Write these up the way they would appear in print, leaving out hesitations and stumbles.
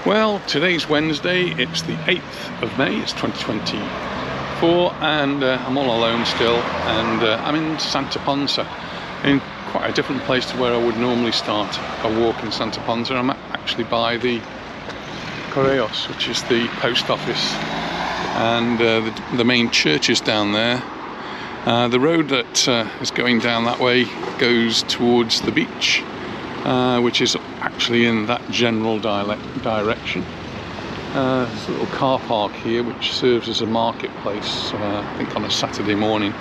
Well, today's Wednesday, it's the 8th of May, it's 2024, and I'm all alone still, and I'm in Santa Ponsa, in quite a different place to where I would normally start a walk in Santa Ponsa. I'm actually by the Correos, which is the post office, and the main church is down there. The road that is going down that way goes towards the beach, which is actually in that general direction. There's a little car park here which serves as a marketplace, I think on a Saturday morning.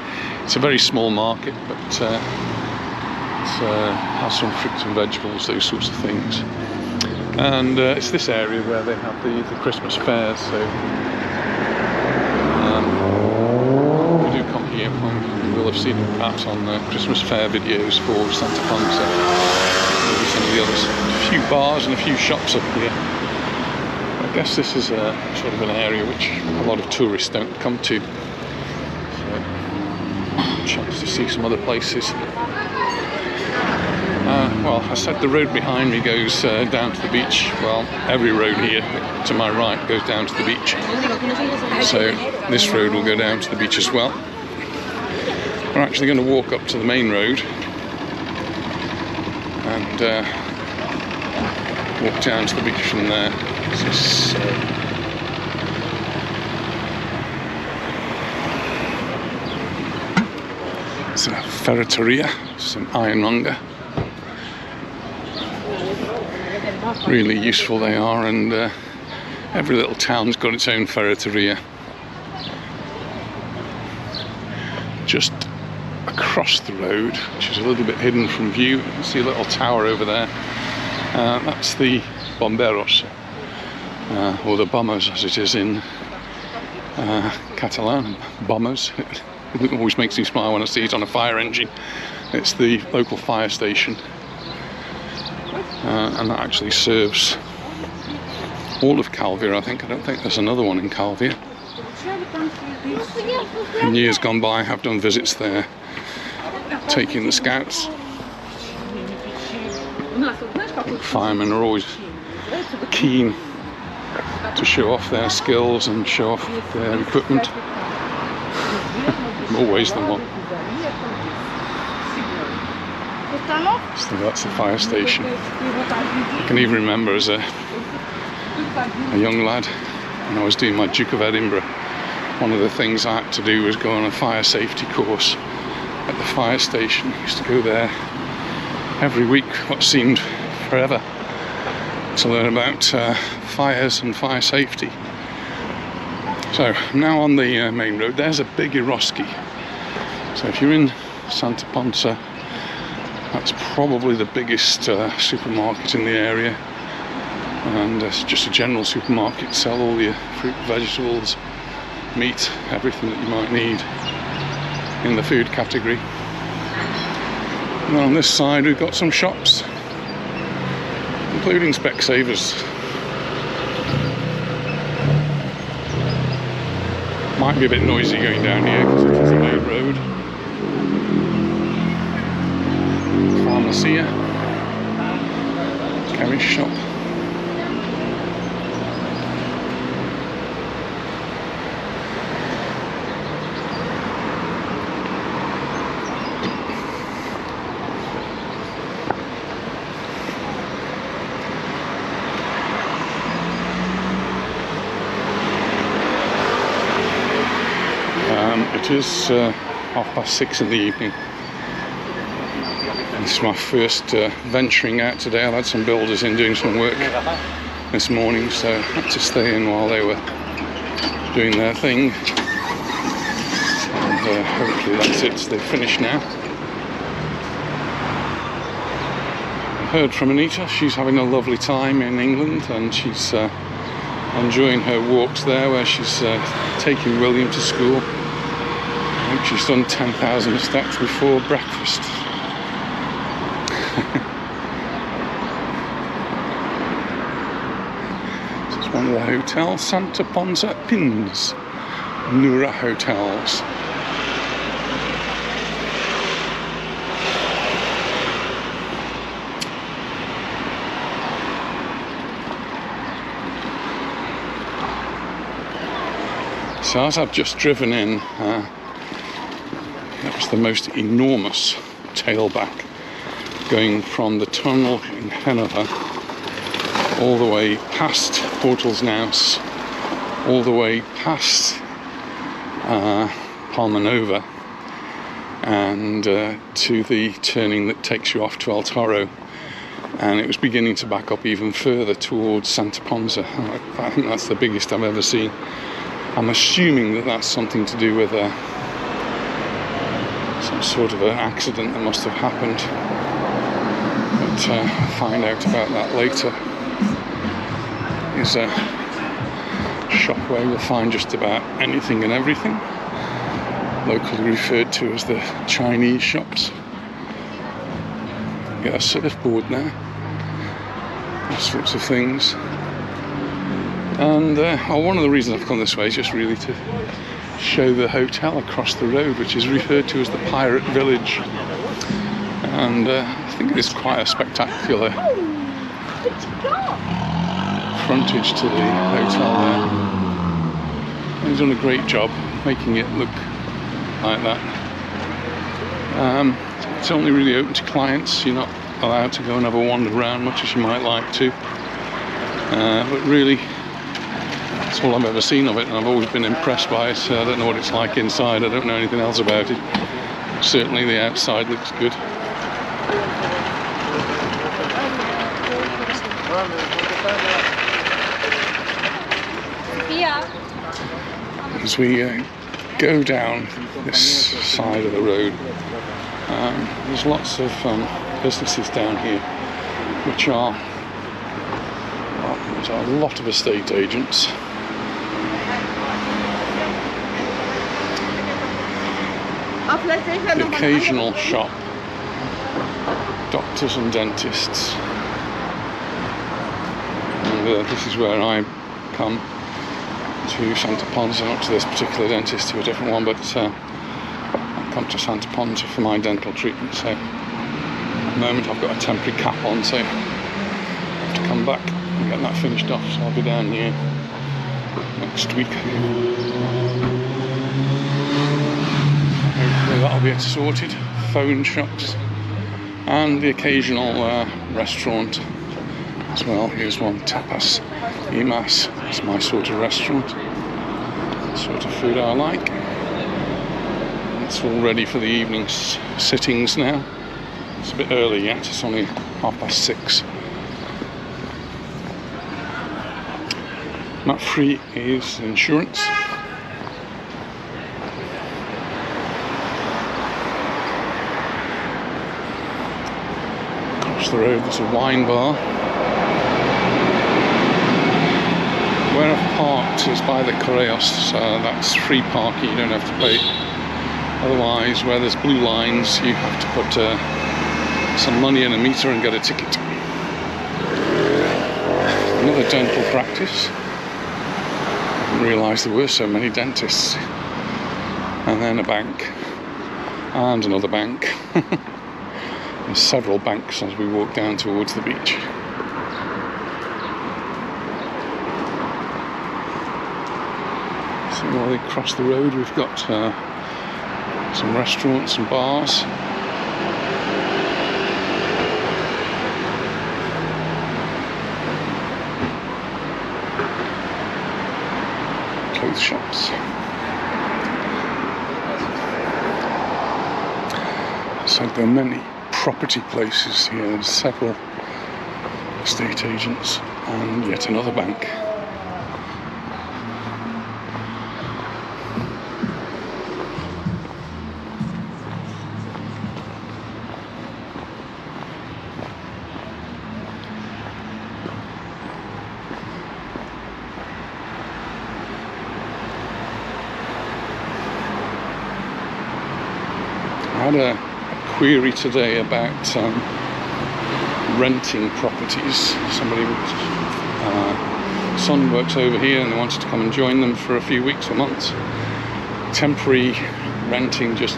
It's a very small market, but it has some fruits and vegetables, those sorts of things. And it's this area where they have the Christmas fairs, so we do come here. You will have seen it perhaps on the Christmas fair videos for Santa Ponsa. Maybe some of the others. A few bars and a few shops up here. I guess this is a sort of an area which a lot of tourists don't come to. So, a chance to see some other places. Well, I said the road behind me goes down to the beach. Well, every road here to my right goes down to the beach. So this road will go down to the beach as well. We're actually going to walk up to the main road and walk down to the beach from there. It's a ferreteria, it's an ironmonger. Really useful they are, and every little town's got its own ferreteria. Just across the road, which is a little bit hidden from view, you can see a little tower over there. That's the Bomberos, or the bombers as it is in Catalan, bombers. It always makes me smile when I see it on a fire engine. It's the local fire station, and that actually serves all of Calvia, I think. I don't think there's another one in Calvia. In years gone by, I've done visits there, taking the scouts. Firemen are always keen to show off their skills and show off their equipment. Always the one. So that's the fire station. I can even remember as a young lad, when I was doing my Duke of Edinburgh, one of the things I had to do was go on a fire safety course at the fire station. I used to go there every week, what seemed forever, to learn about fires and fire safety. So now on the main road, there's a big Eroski. So if you're in Santa Ponsa, that's probably the biggest supermarket in the area, and it's just a general supermarket, sell all your fruit, vegetables, meat, everything that you might need in the food category. And then on this side we've got some shops, including Specsavers. Might be a bit noisy going down here because it is a main road. Pharmacia, chemist shop. It is 6:30 in the evening. This is my first venturing out today. I've had some builders in doing some work this morning, so I had to stay in while they were doing their thing. And hopefully that's it, they've finished now. I heard from Anita, she's having a lovely time in England, and she's enjoying her walks there where she's taking William to school. I think she's done 10,000 steps before breakfast. This is one of the hotels, Santa Ponsa Pins, Nura Hotels. So as I've just driven in, that was the most enormous tailback going from the tunnel in Hanover all the way past Portelsnaus, all the way past Palmanova, and to the turning that takes you off to El Toro, and it was beginning to back up even further towards Santa Ponsa. I think that's the biggest I've ever seen. I'm assuming that that's something to do with some sort of an accident that must have happened, but I'll find out about that later. Is a shop where you'll find just about anything and everything, locally referred to as the Chinese shops. Get a surfboard now, all sorts of things. And one of the reasons I've come this way is just really to show the hotel across the road, which is referred to as the Pirate Village. And I think it is quite a spectacular frontage to the hotel there. He's done a great job making it look like that. It's only really open to clients. You're not allowed to go and have a wander around much as you might like to. But really, that's all I've ever seen of it, and I've always been impressed by it. So I don't know what it's like inside. I don't know anything else about it. Certainly the outside looks good. As we go down this side of the road, there's lots of businesses down here, which are, well, there's a lot of estate agents. The occasional shop, doctors and dentists. And this is where I come to Santa Ponsa, not to this particular dentist, to a different one, but I come to Santa Ponsa for my dental treatment. So at the moment I've got a temporary cap on, so I have to come back and get that finished off. So I'll be down here next week. Hopefully that'll be it sorted. Phone shops and the occasional restaurant as well. Here's one, Tapas Imas. It's my sort of restaurant, the sort of food I like. It's all ready for the evening sittings now. It's a bit early yet, it's only 6:30. Not free is insurance. Across the road there's a wine bar. Where I've parked is by the Correos, so that's free parking, you don't have to pay. Otherwise, where there's blue lines, you have to put some money in a meter and get a ticket. Another dental practice. I didn't realise there were so many dentists. And then a bank. And another bank. There's several banks as we walk down towards the beach. So while we cross the road, we've got some restaurants and bars. Clothes shops. So there are many property places here. There's several estate agents and yet another bank. I had a query today about renting properties. Somebody, son works over here and they wanted to come and join them for a few weeks or months. Temporary renting just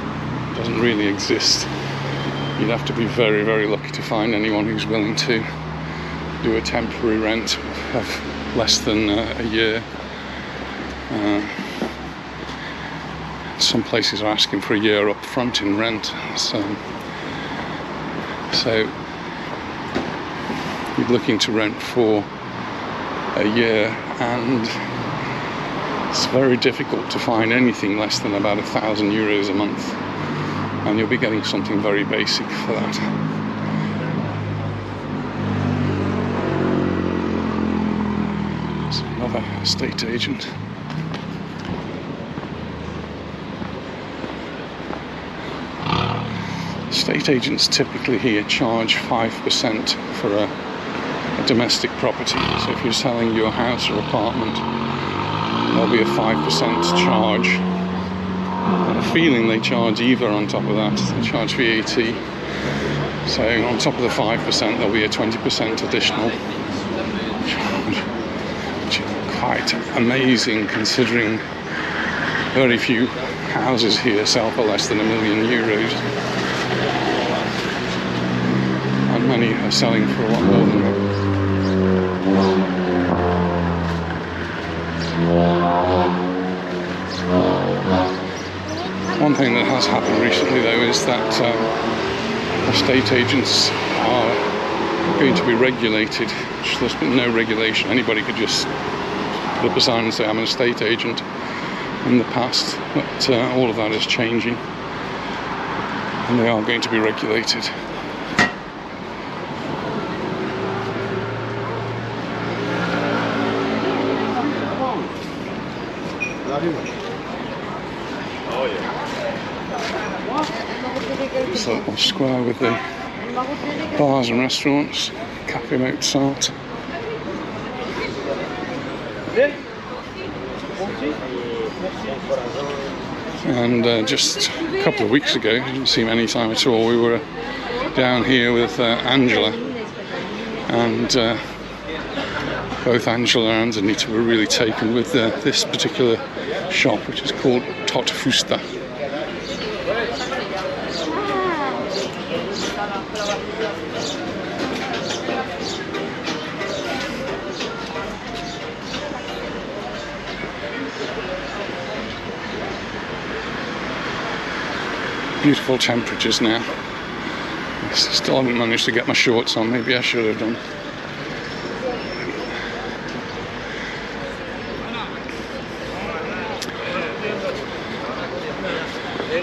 doesn't really exist. You'd have to be very, very lucky to find anyone who's willing to do a temporary rent of less than a year. some places are asking for a year up front in rent. So you're looking to rent for a year, and it's very difficult to find anything less than about €1,000 a month, and you'll be getting something very basic for that. It's another estate agent. Estate agents typically here charge 5% for a domestic property. So if you're selling your house or apartment, there'll be a 5% charge. And a feeling they charge either on top of that. They charge VAT. So on top of the 5%, there'll be a 20% additional charge, which is quite amazing considering very few houses here sell for less than €1 million. And many are selling for a lot more than that. One thing that has happened recently though is that estate agents are going to be regulated. There's been no regulation. Anybody could just put up a sign and say I'm an estate agent in the past, but all of that is changing and they are going to be regulated. This little square with the bars and restaurants, Cafe Mozart. And just a couple of weeks ago, didn't seem any time at all, we were down here with Angela, and both Angela and Anita were really taken with this particular shop, which is called Tot Fusta. Beautiful temperatures now. I still haven't managed to get my shorts on, maybe I should have done.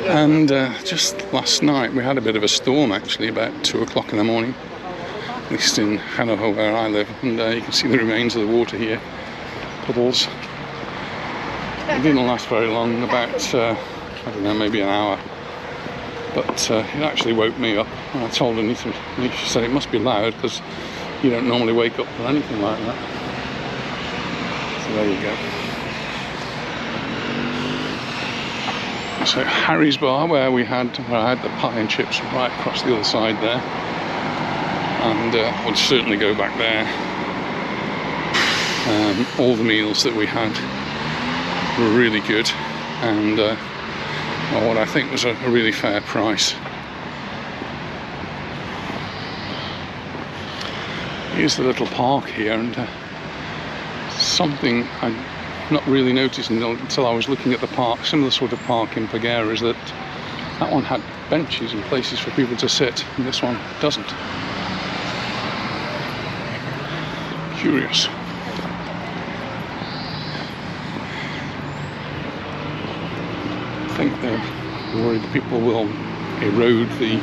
And just last night we had a bit of a storm actually, about 2 o'clock in the morning, at least in Hanover where I live, and you can see the remains of the water here, puddles. It didn't last very long, about, I don't know, maybe an hour. But it actually woke me up, and I told Anita, and she said it must be loud because you don't normally wake up for anything like that. So there you go. So Harry's Bar, where I had the pie and chips, right across the other side there, and I would certainly go back there. All the meals that we had were really good, and well, what I think was a really fair price. Here's the little park here, and something I not really noticed until I was looking at the park, similar sort of park in Pagera, is that one had benches and places for people to sit, and this one doesn't. Curious. I think they're worried people will erode the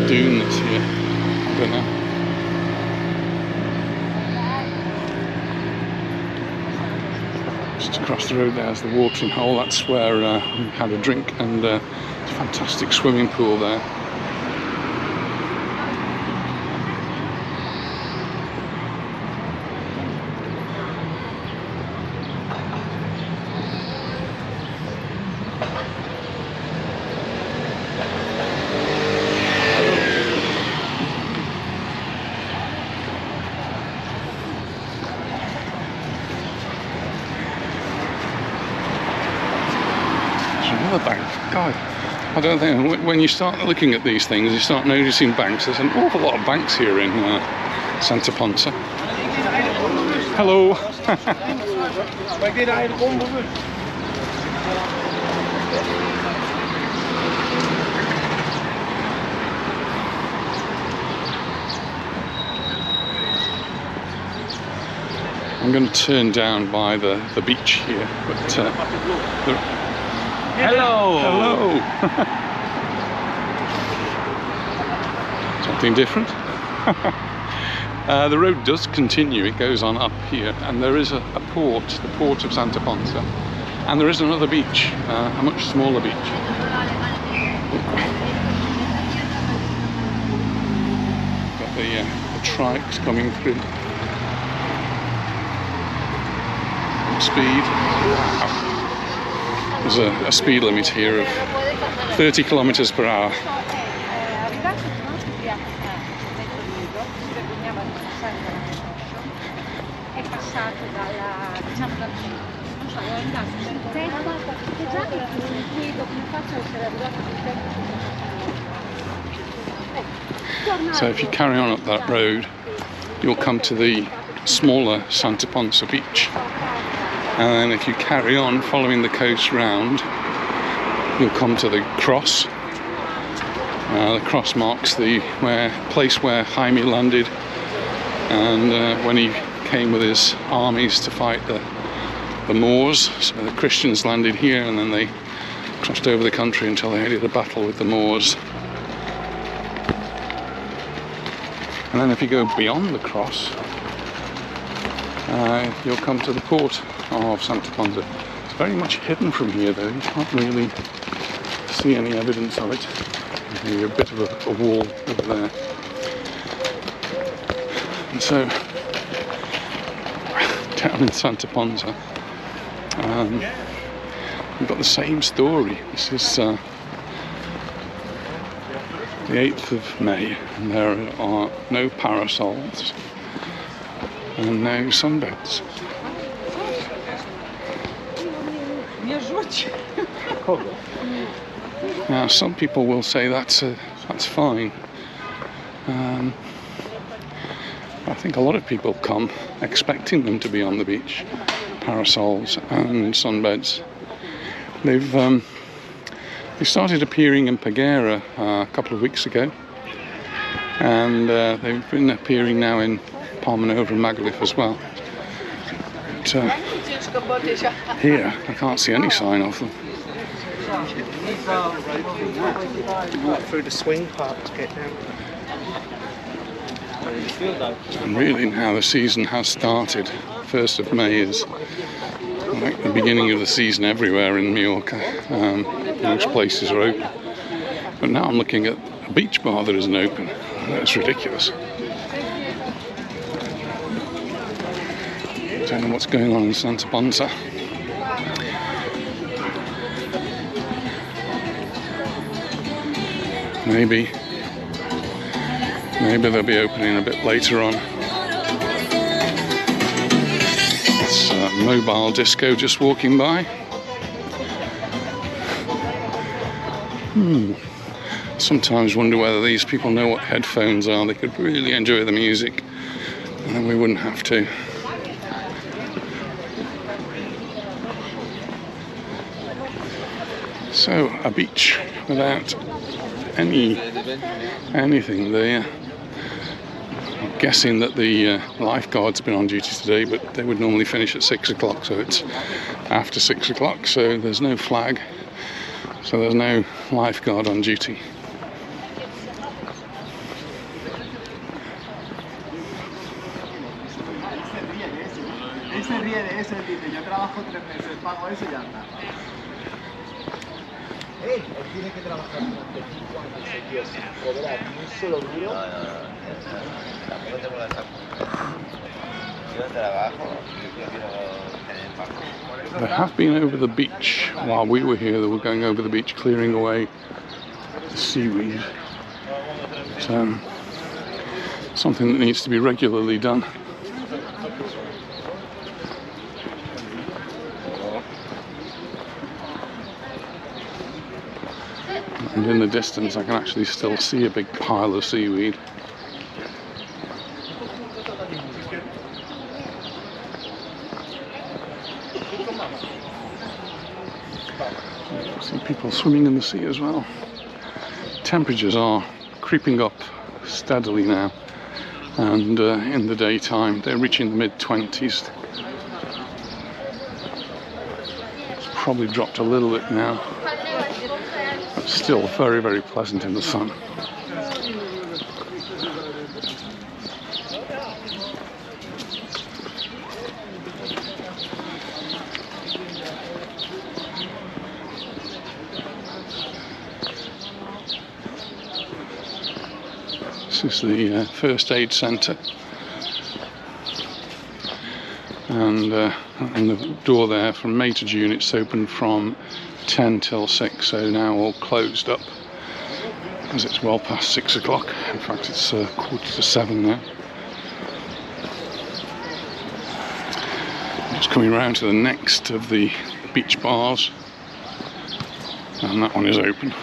dune that's here. I don't know. Just across the road there's the watering hole. That's where we had a drink, and it's a fantastic swimming pool there. Another bank. God, I don't think when you start looking at these things, you start noticing banks. There's an awful lot of banks here in Santa Ponsa. Hello. I'm going to turn down by the beach here, but Hello! hello! Something different. The road does continue, it goes on up here, and there is a port, the port of Santa Ponsa, and there is another beach, a much smaller beach. Got the trikes coming through. Speed. There's a speed limit here of 30 kilometers per hour. So if you carry on up that road, you'll come to the smaller Santa Ponsa beach. And then if you carry on following the coast round, you'll come to the cross. The cross marks the place where Jaime landed, and when he came with his armies to fight the Moors. So the Christians landed here, and then they crossed over the country until they had a battle with the Moors. And then if you go beyond the cross, you'll come to the port of Santa Ponsa. It's very much hidden from here though, you can't really see any evidence of it. There's a bit of a wall over there. And so, down in Santa Ponsa, we've got the same story. This is the 8th of May, and there are no parasols and no sunbeds. Now, some people will say that's fine. I think a lot of people come expecting them to be on the beach, parasols and sunbeds. They started appearing in Peguera a couple of weeks ago, and they've been appearing now in Palmanova and Magaluf as well. But, here, I can't see any sign of them. Walk through the swing park to get down. And really now the season has started. 1st of May is like the beginning of the season everywhere in Mallorca. Most places are open. But now I'm looking at a beach bar that isn't open. That's ridiculous. Don't know what's going on in Santa Ponsa. Maybe they'll be opening a bit later on. It's a mobile disco just walking by. Sometimes wonder whether these people know what headphones are. They could really enjoy the music, and then we wouldn't have to. So, a beach without anything there. I'm guessing that the lifeguard's been on duty today, but they would normally finish at 6 o'clock, so it's after 6 o'clock, so there's no flag, so there's no lifeguard on duty. Él tiene que trabajar durante 5 años seguidos sin cobrar ni un solo duro. Tampoco tengo la saco. Yo trabajo, yo quiero tener pago. They have been over the beach while we were here. They were going over the beach, clearing away the seaweed. So, something that needs to be regularly done. And in the distance I can actually still see a big pile of seaweed. See people swimming in the sea as well. Temperatures are creeping up steadily now, and in the daytime they're reaching the mid-20s. It's probably dropped a little bit now, but still very, very pleasant in the sun. This is the first aid centre, and the door there from May to June it's open from 10 till 6, so now all closed up as it's well past 6 o'clock. In fact, it's 6:45 now. Just coming round to the next of the beach bars, and that one is open.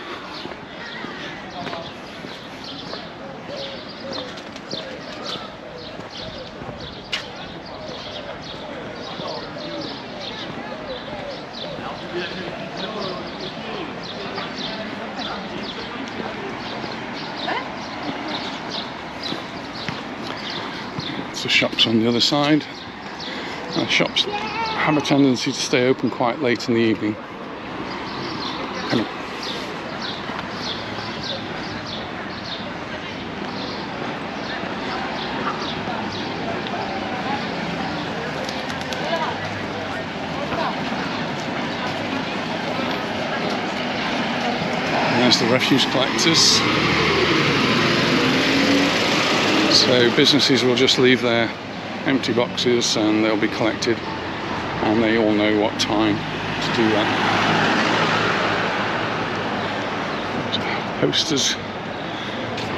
The shops on the other side. Shops have a tendency to stay open quite late in the evening. There's the refuse collectors. So businesses will just leave their empty boxes and they'll be collected, and they all know what time to do that. Posters,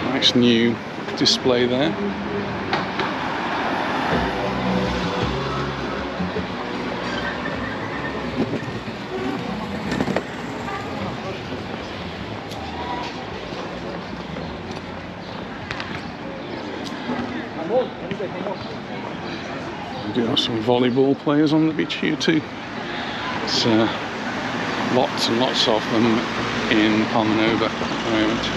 nice new display there. We do have some volleyball players on the beach here too. It's lots and lots of them in Palmanova at the moment.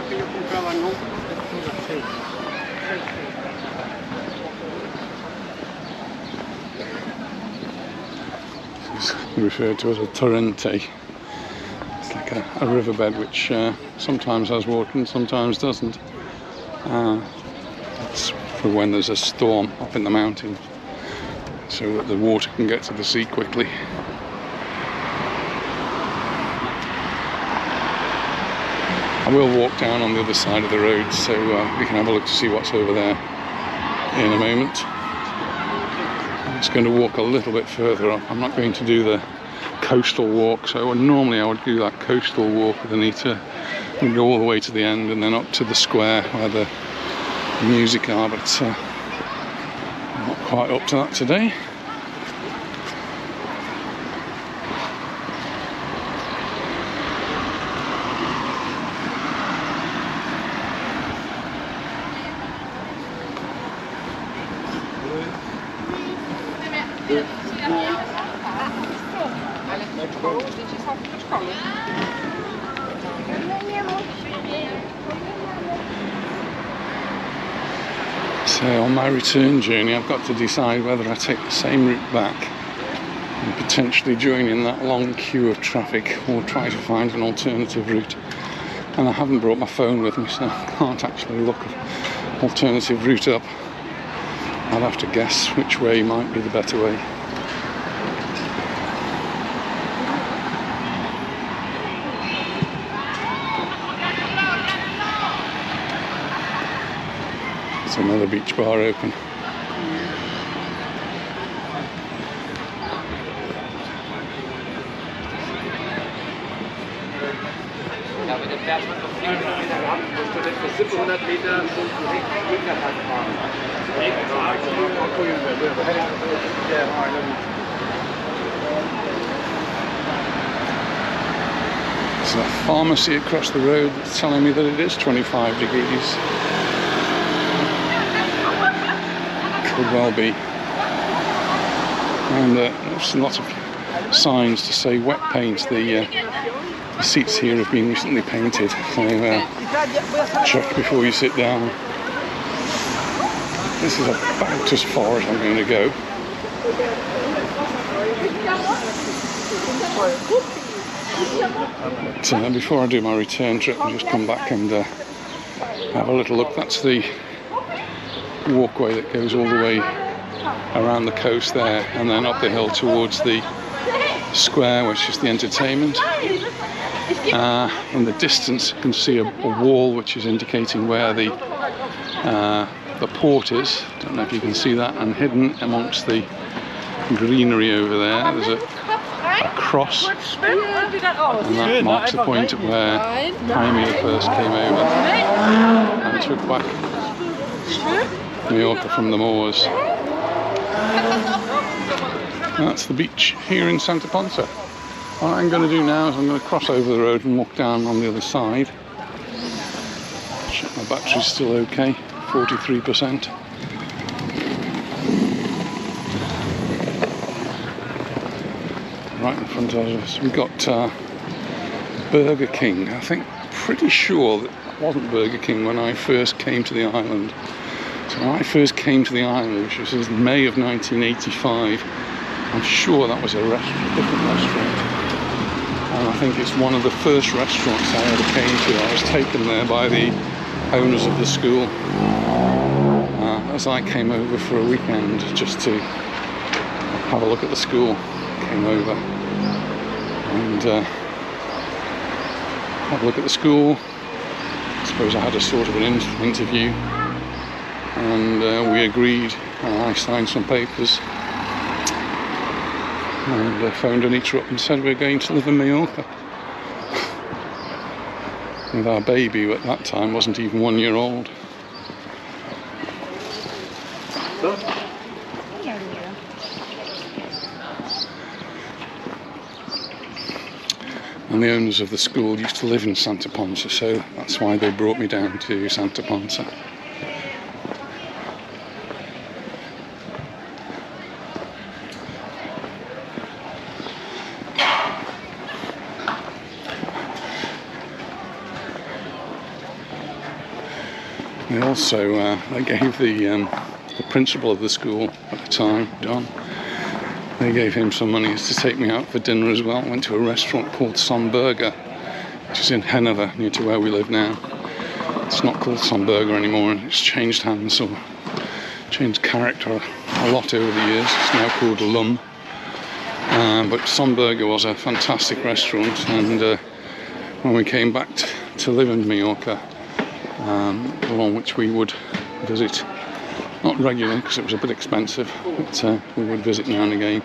Que yo compraba no, It's referred to as a torrente. It's like a riverbed which sometimes has water and sometimes doesn't. It's for when there's a storm up in the mountains, so that the water can get to the sea quickly. I will walk down on the other side of the road, so we can have a look to see what's over there in a moment. I'm just going to walk a little bit further up. I'm not going to do the coastal walk, so normally I would do that coastal walk with Anita and go all the way to the end and then up to the square where the music are, but I'm not quite up to that today. So on my return journey I've got to decide whether I take the same route back and potentially join in that long queue of traffic, or try to find an alternative route. And I haven't brought my phone with me, so I can't actually look an alternative route up. I'll have to guess which way might be the better way. There's another beach bar open. There's a pharmacy across the road that's telling me that it is 25 degrees. Could well be. And there's lots of signs to say wet paint. The seats here have been recently painted, so check before you sit down. This is about as far as I'm going to go. But before I do my return trip, I'll just come back and have a little look. That's the walkway that goes all the way around the coast there, and then up the hill towards the square, which is the entertainment. In the distance you can see a wall which is indicating where the port is. Don't know if you can see that, and hidden amongst the greenery over there there's a cross, and that marks the point where Jaime first came over and took back Mallorca from the Moors. That's the beach here in Santa Ponsa. What I'm going to do now is I'm going to cross over the road and walk down on the other side. Check my battery's still okay, 43%. Right in front of us we've got Burger King. I think, pretty sure that wasn't Burger King when I first came to the island. So when I first came to the island, which was in May of 1985, I'm sure that was a different restaurant. And I think it's one of the first restaurants I ever came to. I was taken there by the owners of the school as I came over for a weekend just to have a look at the school. Came over and have a look at the school. I suppose I had a sort of an interview, and we agreed, and I signed some papers, and phoned Anita up and said we're going to live in Mallorca with our baby, who at that time wasn't even 1 year old. And the owners of the school used to live in Santa Ponsa, so that's why they brought me down to Santa Ponsa. They also they gave the principal of the school at the time, Don, they gave him some money to take me out for dinner as well. Went to a restaurant called Son Burger, which is in Hanover, near to where we live now. It's not called Son Burger anymore, and it's changed hands or changed character a lot over the years. It's now called Lum. But Son Burger was a fantastic restaurant, and when we came back to live in Mallorca, along which we would visit, not regularly because it was a bit expensive, but we would visit now and again.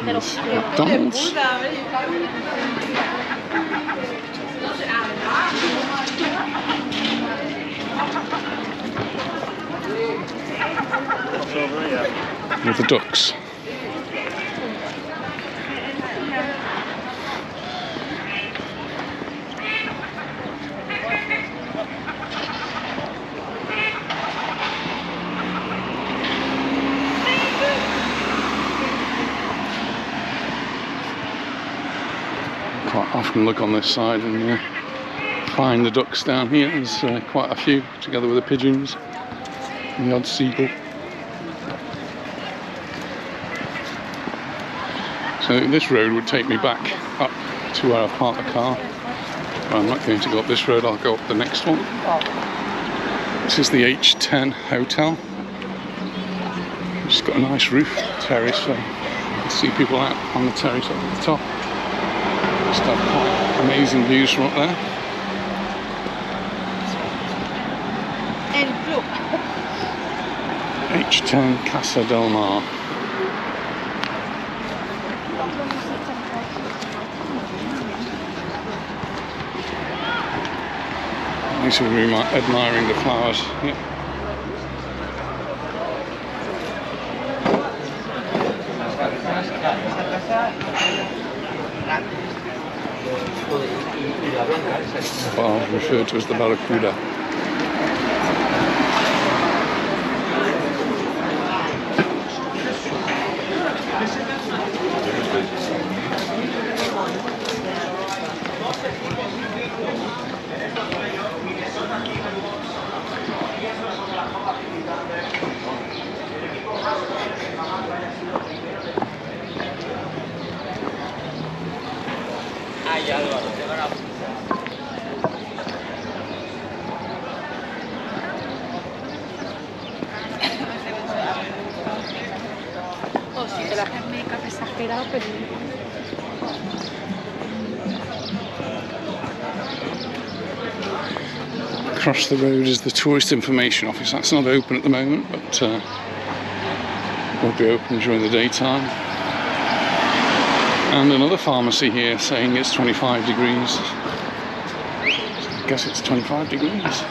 McDonald's. With the ducks. Quite often look on this side and find the ducks down here. There's quite a few, together with the pigeons and the odd seagull. So this road would take me back up to where I parked the car. But I'm not going to go up this road, I'll go up the next one. This is the H10 Hotel. It's got a nice roof terrace, so you can see people out on the terrace up at the top. Just have quite amazing views from up there. H10 Casa del Mar. Nice of you admiring the flowers. Yeah. Well, referred to as the Barracuda. O si te la hacen make-up exagerado, pero... Across the road is the tourist information office. That's not open at the moment, but will be open during the daytime. And another pharmacy here saying it's 25 degrees. So I guess it's 25 degrees.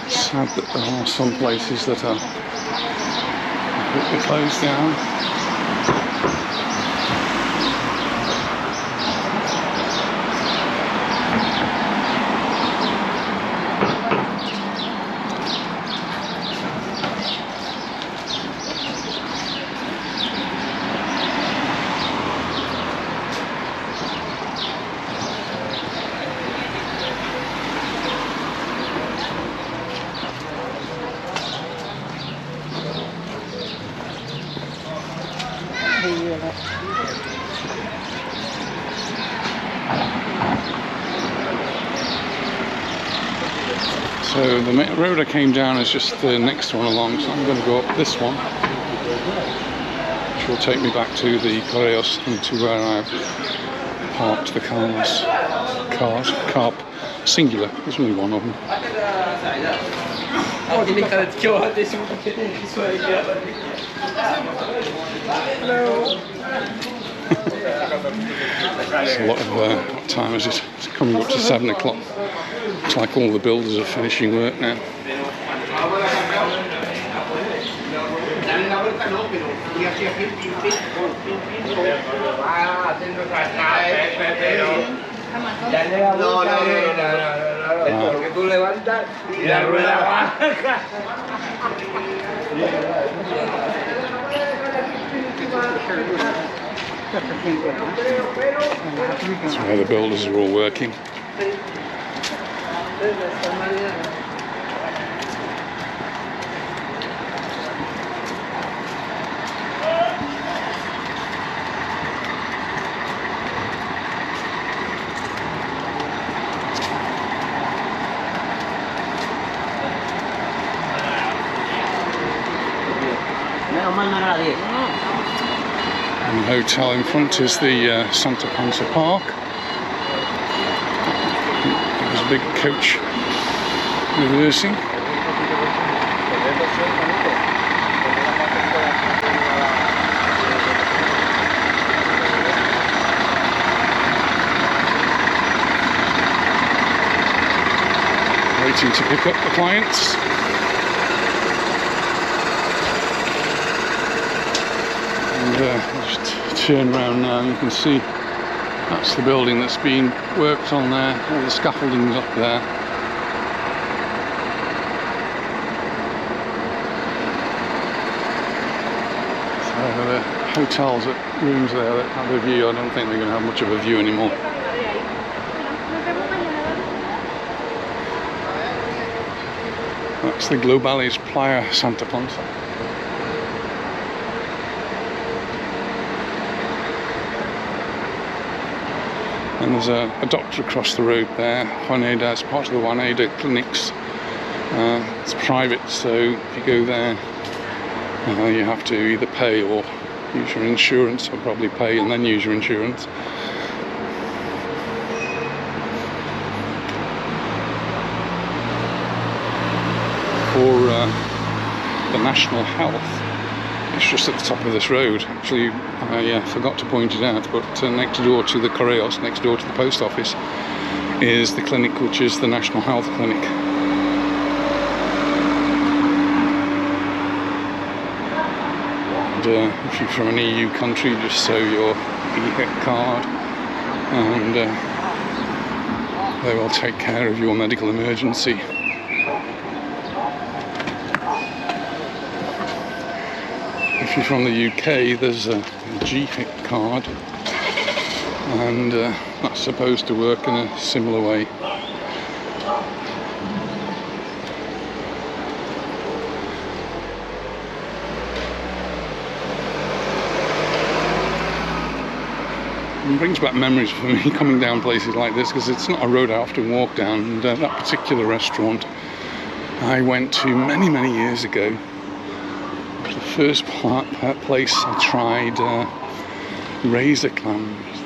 Sad that there are some places that are completely closed down. So the road I came down is just the next one along, so I'm going to go up this one, which will take me back to the Correos and to where I've parked the cars, carp, singular, there's only one of them. It's a lot of, what time is it? It's coming up to 7 o'clock. Looks like all the builders are finishing work now. That's where the builders are all working. And the hotel in front is the Santa Ponsa Park. There's a big coach reversing. Waiting to pick up the clients. Just turn around now and you can see that's the building that's been worked on there, all the scaffolding's up there. So the hotels, rooms there that have a view, I don't think they're going to have much of a view anymore. That's the Baleares Playa Santa Ponsa. And there's a doctor across the road there. Juaneda, it's part of the Juaneda clinics. It's private, so if you go there, you have to either pay or use your insurance, or probably pay and then use your insurance. For the National Health, it's just at the top of this road. Actually, I forgot to point it out, but next door to the Correos, next door to the post office, is the clinic, which is the National Health Clinic. And if you're from an EU country, just show your e-HIT card, and they will take care of your medical emergency. If you're from the UK, there's a G-HIT card, and that's supposed to work in a similar way. It brings back memories for me coming down places like this, because it's not a road I often walk down. And that particular restaurant I went to many, many years ago. The first place I tried razor clams.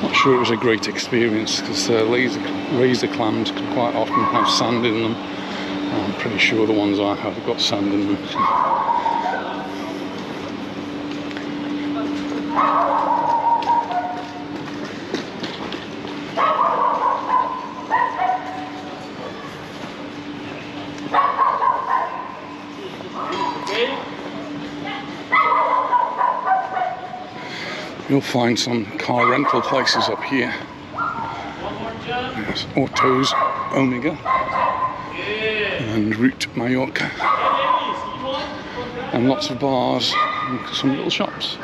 Not sure it was a great experience, because razor clams can quite often have sand in them. I'm pretty sure the ones I have got sand in them. You'll find some car rental places up here. There's Autos Omega and Route Mallorca, and lots of bars and some little shops.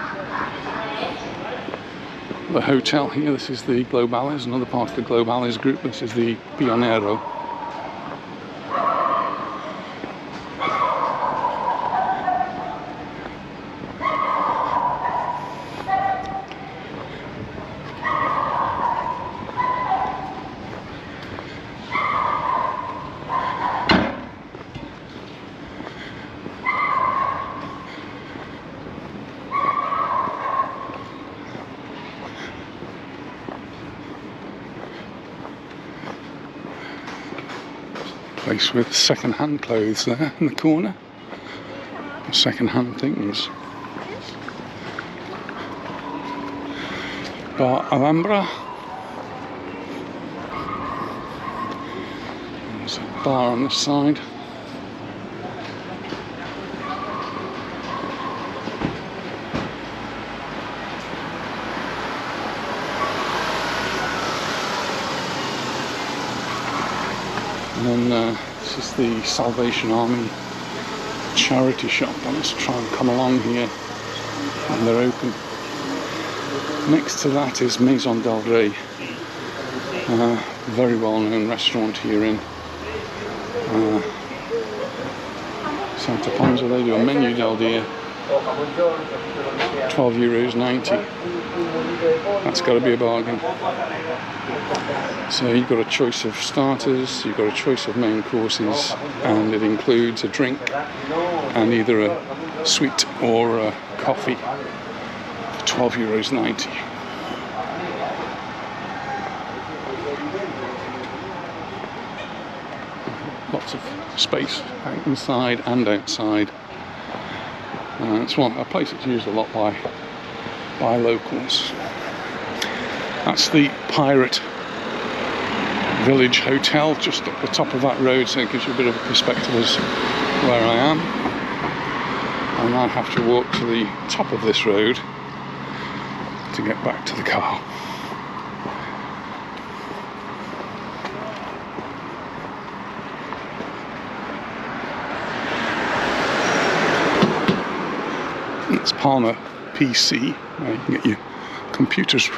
The hotel here, this is the Globales, another part of the Globales group. This is the Pionero. Place with second-hand clothes there in the corner, second-hand things. Bar Alhambra. There's a bar on this side. And then this is the Salvation Army charity shop. I must try and come along here when they're open. Next to that is Maison del Rey, a very well-known restaurant here in Santa Ponsa. They do a menu del dia, €12.90. That's got to be a bargain. So you've got a choice of starters, you've got a choice of main courses, and it includes a drink and either a sweet or a coffee for €12.90. Lots of space inside and outside. It's a place that's used a lot by locals. That's the Pirate Village Hotel just at the top of that road, so it gives you a bit of a perspective as where I am. And I have to walk to the top of this road to get back to the car. It's Palmer PC, where you can get your computers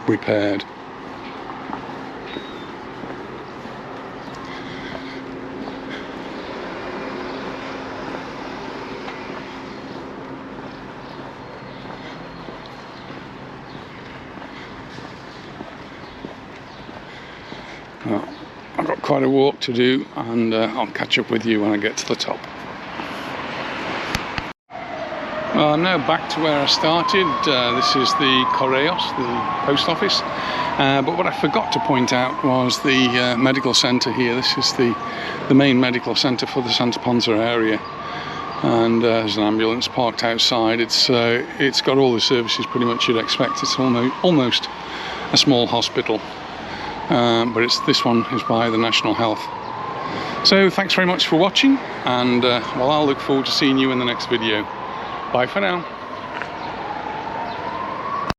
repaired. Well, I've got quite a walk to do, and I'll catch up with you when I get to the top. Well, I'm now back to where I started. This is the Correos, the post office. But what I forgot to point out was the medical centre here. This is the main medical centre for the Santa Ponsa area. And there's an ambulance parked outside. It's got all the services pretty much you'd expect. It's almost a small hospital. But this one is by the National Health. So thanks very much for watching, and well, I'll look forward to seeing you in the next video. Bye for now.